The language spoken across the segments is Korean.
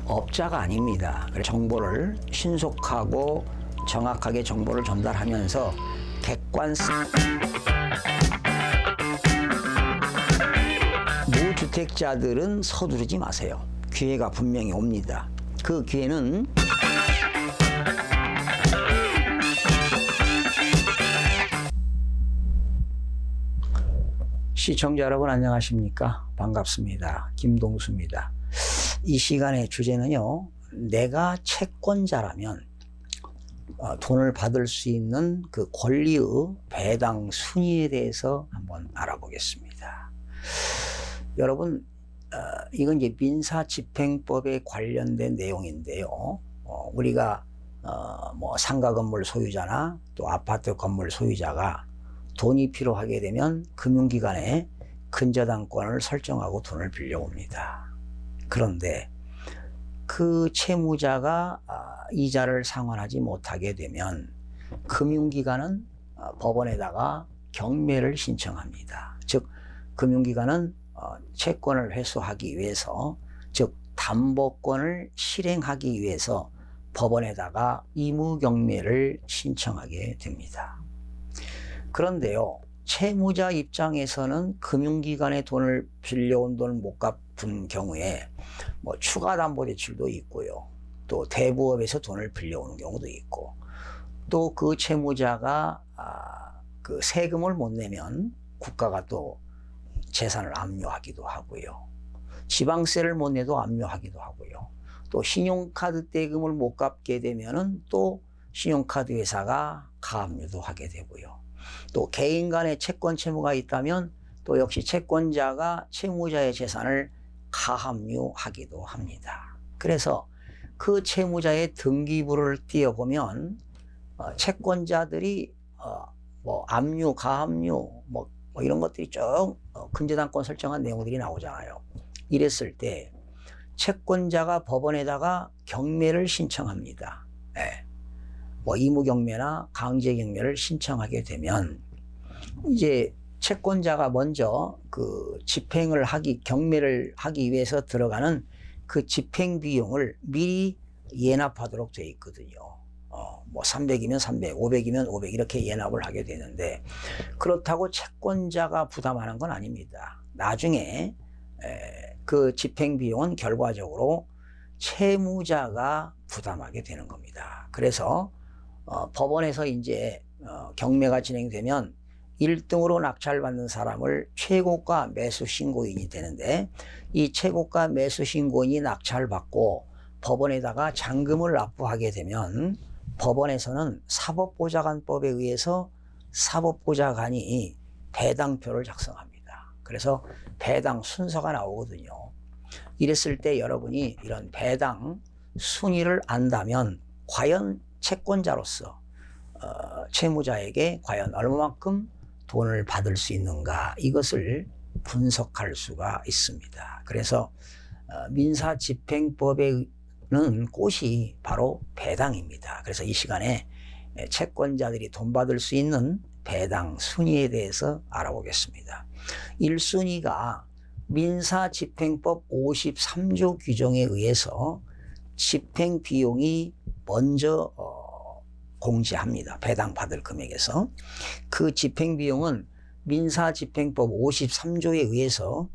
업자가 아닙니다. 정보를 신속하고 정확하게 정보를 전달하면서 객관성. 무주택자들은 서두르지 마세요. 기회가 분명히 옵니다. 그 기회는 시청자 여러분 안녕하십니까? 반갑습니다. 김동수입니다. 이 시간의 주제는요, 내가 채권자라면 돈을 받을 수 있는 그 권리의 배당 순위에 대해서 한번 알아보겠습니다. 여러분, 이건 이제 민사집행법에 관련된 내용인데요. 우리가 뭐 상가 건물 소유자나 또 아파트 건물 소유자가 돈이 필요하게 되면 금융기관에 근저당권을 설정하고 돈을 빌려옵니다. 그런데 그 채무자가 이자를 상환하지 못하게 되면 금융기관은 법원에다가 경매를 신청합니다. 즉 금융기관은 채권을 회수하기 위해서, 즉 담보권을 실행하기 위해서 법원에다가 의무경매를 신청하게 됩니다. 그런데요, 채무자 입장에서는 금융기관에 돈을 빌려온 돈을 못 갚은 경우에 뭐 추가 담보 대출도 있고요, 또 대부업에서 돈을 빌려오는 경우도 있고, 또 그 채무자가 그 세금을 못 내면 국가가 또 재산을 압류하기도 하고요, 지방세를 못 내도 압류하기도 하고요, 또 신용카드 대금을 못 갚게 되면은 또 신용카드 회사가 가압류도 하게 되고요, 또 개인 간의 채권 채무가 있다면 또 역시 채권자가 채무자의 재산을 가압류하기도 합니다. 그래서 그 채무자의 등기부를 띄어보면 채권자들이 뭐 압류, 가압류 뭐 이런 것들이 쭉 근저당권 설정한 내용들이 나오잖아요. 이랬을 때 채권자가 법원에다가 경매를 신청합니다. 네. 뭐 의무경매나 강제경매를 신청하게 되면 이제 채권자가 먼저 그 경매를 하기 위해서 들어가는 그 집행 비용을 미리 예납하도록 되어 있거든요. 뭐 300이면 300, 500이면 500 이렇게 예납을 하게 되는데, 그렇다고 채권자가 부담하는 건 아닙니다. 나중에 그 집행 비용은 결과적으로 채무자가 부담하게 되는 겁니다. 그래서 법원에서 이제 경매가 진행되면 1등으로 낙찰받는 사람을 최고가 매수신고인이 되는데, 이 최고가 매수신고인이 낙찰받고 법원에다가 잔금을 납부하게 되면 법원에서는 사법보좌관법에 의해서 사법보좌관이 배당표를 작성합니다. 그래서 배당 순서가 나오거든요. 이랬을 때 여러분이 이런 배당 순위를 안다면 과연 채권자로서 채무자에게 과연 얼마만큼 돈을 받을 수 있는가, 이것을 분석할 수가 있습니다. 그래서 민사집행법에는 꽃이 바로 배당입니다. 그래서 이 시간에 채권자들이 돈 받을 수 있는 배당 순위에 대해서 알아보겠습니다. 1순위가 민사집행법 53조 규정에 의해서 집행비용이 먼저 공지합니다. 배당받을 금액에서. 그 집행비용은 민사집행법 53조에 의해서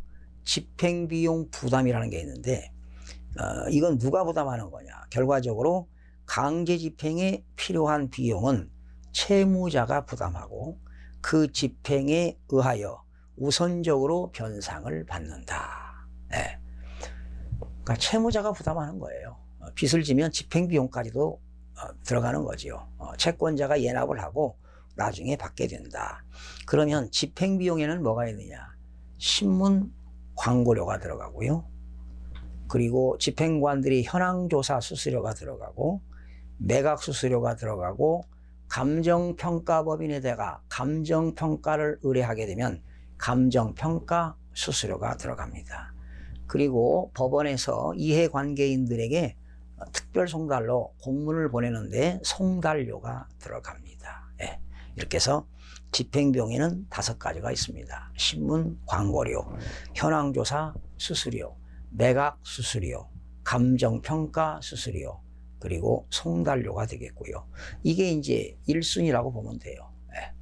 집행비용 부담이라는 게 있는데, 이건 누가 부담하는 거냐. 결과적으로 강제집행에 필요한 비용은 채무자가 부담하고 그 집행에 의하여 우선적으로 변상을 받는다. 네. 그러니까 채무자가 부담하는 거예요. 빚을 지면 집행비용까지도 들어가는 거지요. 채권자가 예납을 하고 나중에 받게 된다. 그러면 집행비용에는 뭐가 있느냐. 신문 광고료가 들어가고요, 그리고 집행관들이 현황조사 수수료가 들어가고 매각수수료가 들어가고 감정평가법인에다가 감정평가를 의뢰하게 되면 감정평가 수수료가 들어갑니다. 그리고 법원에서 이해관계인들에게 특별 송달로 공문을 보내는데 송달료가 들어갑니다. 예. 이렇게 해서 집행비용에는 5가지가 있습니다. 신문 광고료, 현황조사 수수료, 매각 수수료, 감정평가 수수료, 그리고 송달료가 되겠고요. 이게 이제 1순위라고 보면 돼요. 예.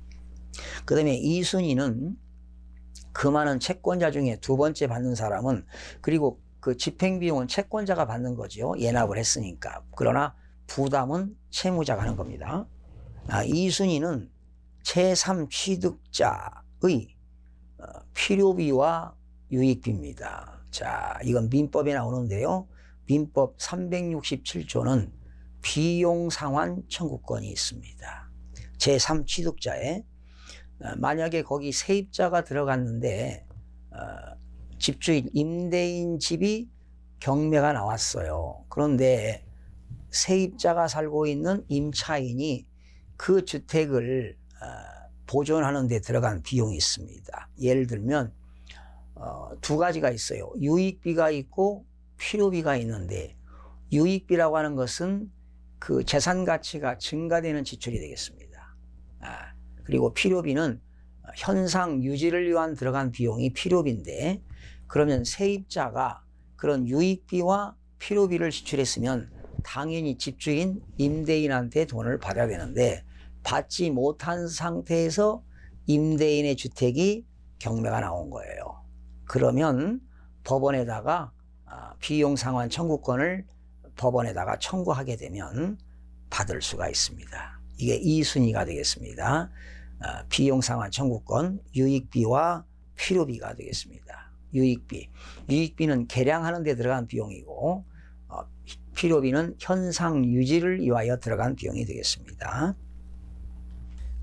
그 다음에 2순위는 그 많은 채권자 중에 두 번째 받는 사람은, 그리고 그 집행비용은 채권자가 받는 거죠. 예납을 했으니까. 그러나 부담은 채무자가 하는 겁니다. 2순위는 제3취득자의 필요비와 유익비입니다. 자, 이건 민법에 나오는데요. 민법 367조는 비용상환 청구권이 있습니다. 제3취득자에 만약에 거기 세입자가 들어갔는데 집주인, 임대인 집이 경매가 나왔어요. 그런데 세입자가 살고 있는 임차인이 그 주택을 보존하는 데 들어간 비용이 있습니다. 예를 들면 두 가지가 있어요. 유익비가 있고 필요비가 있는데, 유익비라고 하는 것은 그 재산 가치가 증가되는 지출이 되겠습니다. 그리고 필요비는 현상 유지를 위한 들어간 비용이 필요비인데, 그러면 세입자가 그런 유익비와 필요비를 지출했으면 당연히 집주인, 임대인한테 돈을 받아야 되는데, 받지 못한 상태에서 임대인의 주택이 경매가 나온 거예요. 그러면 법원에다가 비용상환 청구권을 법원에다가 청구하게 되면 받을 수가 있습니다. 이게 2순위가 되겠습니다. 비용상환 청구권, 유익비와 필요비가 되겠습니다. 유익비는 계량하는 데 들어간 비용이고, 필요비는 현상 유지를 위하여 들어간 비용이 되겠습니다.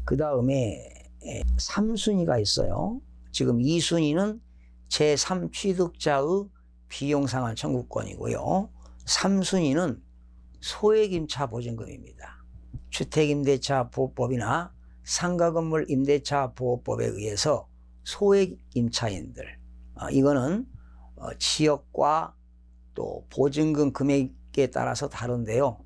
그 다음에 3순위가 있어요. 지금 2순위는 제3취득자의 비용상환 청구권이고요. 3순위는 소액임차 보증금입니다. 주택임대차 보호법이나 상가건물 임대차 보호법에 의해서 소액임차인들, 이거는 지역과 또 보증금 금액에 따라서 다른데요.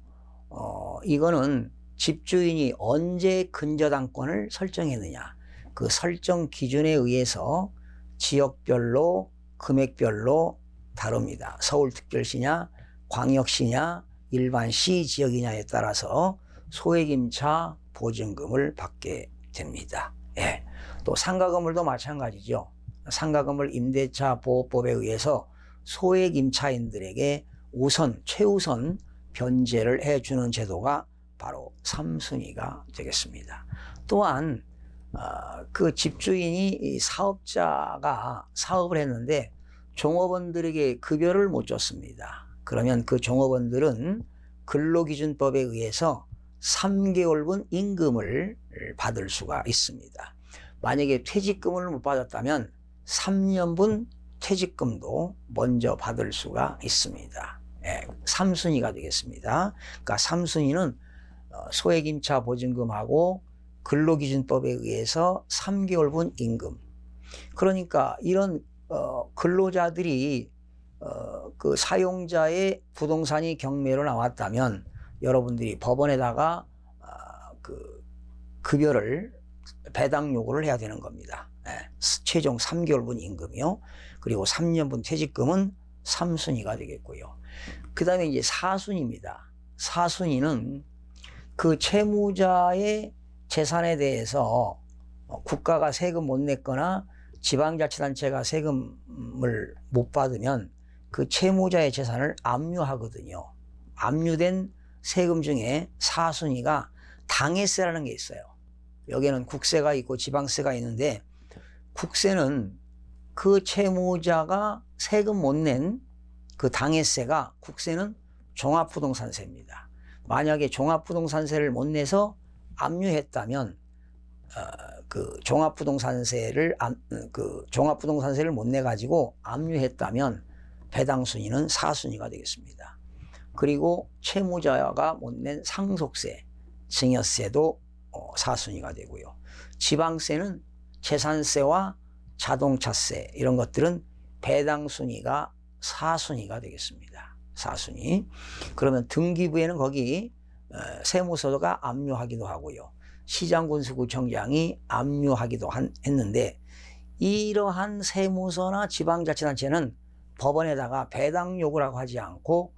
이거는 집주인이 언제 근저당권을 설정했느냐, 그 설정 기준에 의해서 지역별로 금액별로 다릅니다. 서울특별시냐 광역시냐 일반시 지역이냐에 따라서 소액임차 보증금을 받게 됩니다. 예. 또 상가건물도 마찬가지죠. 상가건물 임대차 보호법에 의해서 소액임차인들에게 최우선 변제를 해주는 제도가 바로 3순위가 되겠습니다. 또한 그 집주인이 사업자가 사업을 했는데 종업원들에게 급여를 못 줬습니다. 그러면 그 종업원들은 근로기준법에 의해서 3개월분 임금을 받을 수가 있습니다. 만약에 퇴직금을 못 받았다면 3년분 퇴직금도 먼저 받을 수가 있습니다. 3순위가 되겠습니다. 그러니까 3순위는 소액임차 보증금하고 근로기준법에 의해서 3개월분 임금. 그러니까 이런 근로자들이 그 사용자의 부동산이 경매로 나왔다면 여러분들이 법원에다가 그 급여를 배당 요구를 해야 되는 겁니다. 최종 3개월분 임금이요. 그리고 3년분 퇴직금은 3순위가 되겠고요. 그 다음에 이제 4순위입니다. 4순위는 그 채무자의 재산에 대해서 국가가 세금 못 냈거나 지방자치단체가 세금을 못 받으면 그 채무자의 재산을 압류하거든요. 압류된 세금 중에 4순위가 당해세라는 게 있어요. 여기에는 국세가 있고 지방세가 있는데, 국세는 그 채무자가 세금 못 낸 그 당해세가, 국세는 종합부동산세입니다. 만약에 종합부동산세를 못 내서 압류했다면 그 종합부동산세를 못 내 가지고 압류했다면 배당 순위는 4순위가 되겠습니다. 그리고 채무자가 못 낸 상속세, 증여세도 4순위가 되고요. 지방세는 재산세와 자동차세 이런 것들은 배당 순위가 4순위가 되겠습니다. 4순위. 그러면 등기부에는 거기 세무서가 압류하기도 하고요. 시장군수구청장이 압류하기도 했는데, 이러한 세무서나 지방자치단체는 법원에다가 배당 요구라고 하지 않고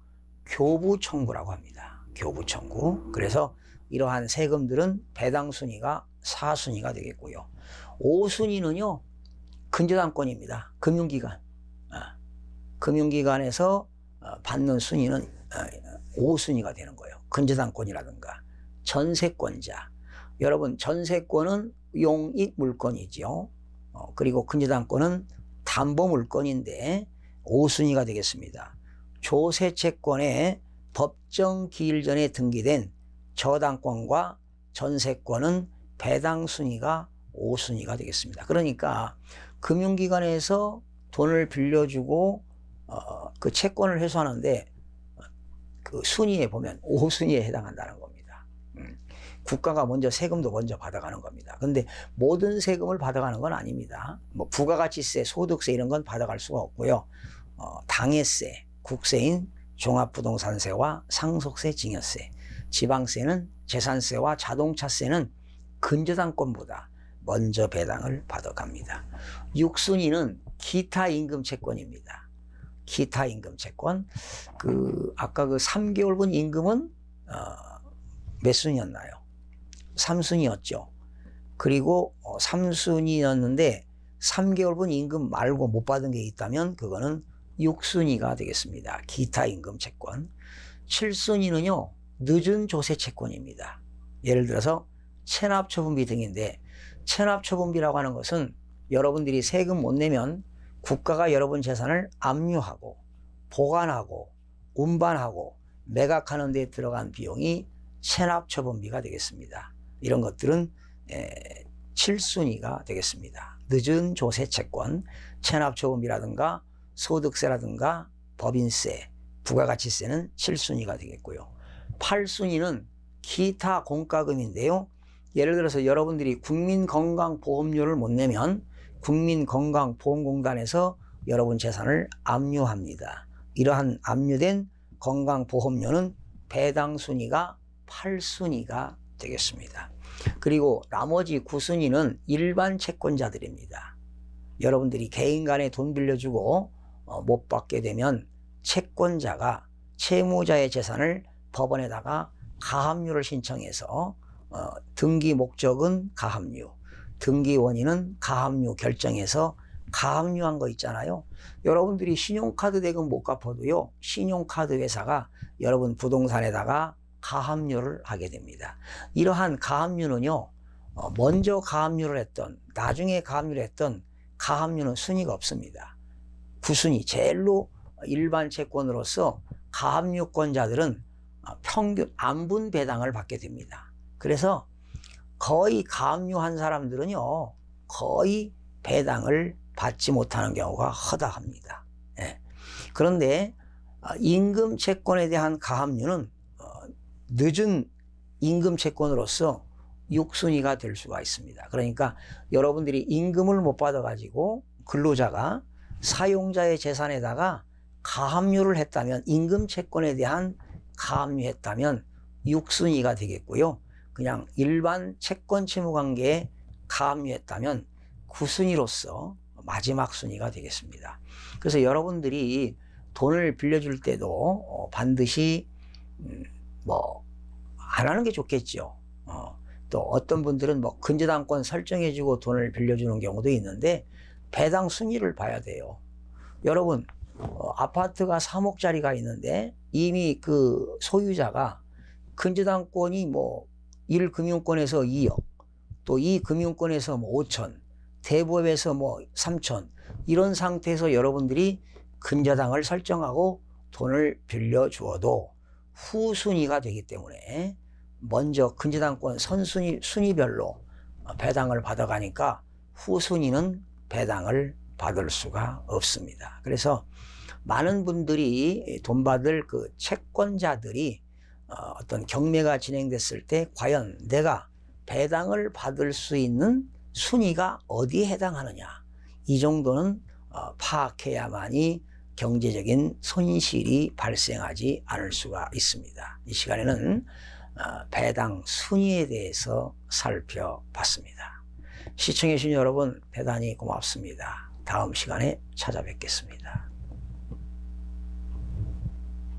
교부청구라고 합니다. 교부청구. 그래서 이러한 세금들은 배당 순위가 4순위가 되겠고요. 5순위는요, 근저당권입니다. 금융기관. 금융기관에서 받는 순위는 5순위가 되는 거예요. 근저당권이라든가 전세권자. 여러분, 전세권은 용익 물건이죠. 그리고 근저당권은 담보 물건인데 5순위가 되겠습니다. 조세채권에 법정 기일 전에 등기된 저당권과 전세권은 배당 순위가 5순위가 되겠습니다. 그러니까 금융기관에서 돈을 빌려주고 그 채권을 회수하는데 그 순위에 보면 5순위에 해당한다는 겁니다. 국가가 먼저 세금도 먼저 받아가는 겁니다. 그런데 모든 세금을 받아가는 건 아닙니다. 뭐 부가가치세, 소득세 이런 건 받아갈 수가 없고요. 당해세, 국세인 종합부동산세와 상속세, 증여세, 지방세는 재산세와 자동차세는 근저당권보다 먼저 배당을 받아갑니다. 6순위는 기타 임금 채권입니다. 기타 임금 채권. 아까 그 3개월분 임금은 몇 순위였나요? 3순위였죠. 그리고 3순위였는데 3개월분 임금 말고 못 받은 게 있다면 그거는 6순위가 되겠습니다. 기타 임금 채권. 7순위는요, 늦은 조세 채권입니다. 예를 들어서 체납처분비 등인데, 체납처분비라고 하는 것은 여러분들이 세금 못 내면 국가가 여러분 재산을 압류하고 보관하고 운반하고 매각하는 데 들어간 비용이 체납처분비가 되겠습니다. 이런 것들은 7순위가 되겠습니다. 늦은 조세 채권, 체납처분비라든가 소득세라든가 법인세, 부가가치세는 7순위가 되겠고요. 8순위는 기타 공과금인데요. 예를 들어서 여러분들이 국민건강보험료를 못 내면 국민건강보험공단에서 여러분 재산을 압류합니다. 이러한 압류된 건강보험료는 배당 순위가 8순위가 되겠습니다. 그리고 나머지 9순위는 일반 채권자들입니다. 여러분들이 개인 간에 돈 빌려주고 못 받게 되면 채권자가 채무자의 재산을 법원에다가 가압류를 신청해서 등기 목적은 가압류, 등기 원인은 가압류 결정해서 가압류한 거 있잖아요. 여러분들이 신용카드 대금 못 갚아도요, 신용카드 회사가 여러분 부동산에다가 가압류를 하게 됩니다. 이러한 가압류는요, 먼저 가압류를 했던, 나중에 가압류를 했던 가압류는 순위가 없습니다. 9순위, 제일로 일반 채권으로서 가압류권자들은 평균 안분 배당을 받게 됩니다. 그래서 거의 가압류한 사람들은요, 거의 배당을 받지 못하는 경우가 허다합니다. 그런데 임금 채권에 대한 가압류는 늦은 임금 채권으로서 6순위가 될 수가 있습니다. 그러니까 여러분들이 임금을 못 받아가지고 근로자가 사용자의 재산에다가 가압류를 했다면, 임금 채권에 대한 가압류했다면 6순위가 되겠고요. 그냥 일반 채권 채무 관계에 가압류했다면 9순위로서 마지막 순위가 되겠습니다. 그래서 여러분들이 돈을 빌려줄 때도 반드시 안 하는 게 좋겠죠. 또 어떤 분들은 근저당권 설정해주고 돈을 빌려주는 경우도 있는데 배당 순위를 봐야 돼요. 여러분, 아파트가 3억짜리가 있는데 이미 그 소유자가 근저당권이 1금융권에서 2억, 또 2금융권에서 5천, 대부업에서 3천, 이런 상태에서 여러분들이 근저당을 설정하고 돈을 빌려주어도 후순위가 되기 때문에 먼저 근저당권 순위별로 배당을 받아가니까 후순위는 배당을 받을 수가 없습니다. 그래서 많은 분들이 돈 받을 그 채권자들이 어떤 경매가 진행됐을 때 과연 내가 배당을 받을 수 있는 순위가 어디에 해당하느냐, 이 정도는 파악해야만이 경제적인 손실이 발생하지 않을 수가 있습니다. 이 시간에는 배당 순위에 대해서 살펴봤습니다. 시청해 주신 여러분 대단히 고맙습니다. 다음 시간에 찾아뵙겠습니다.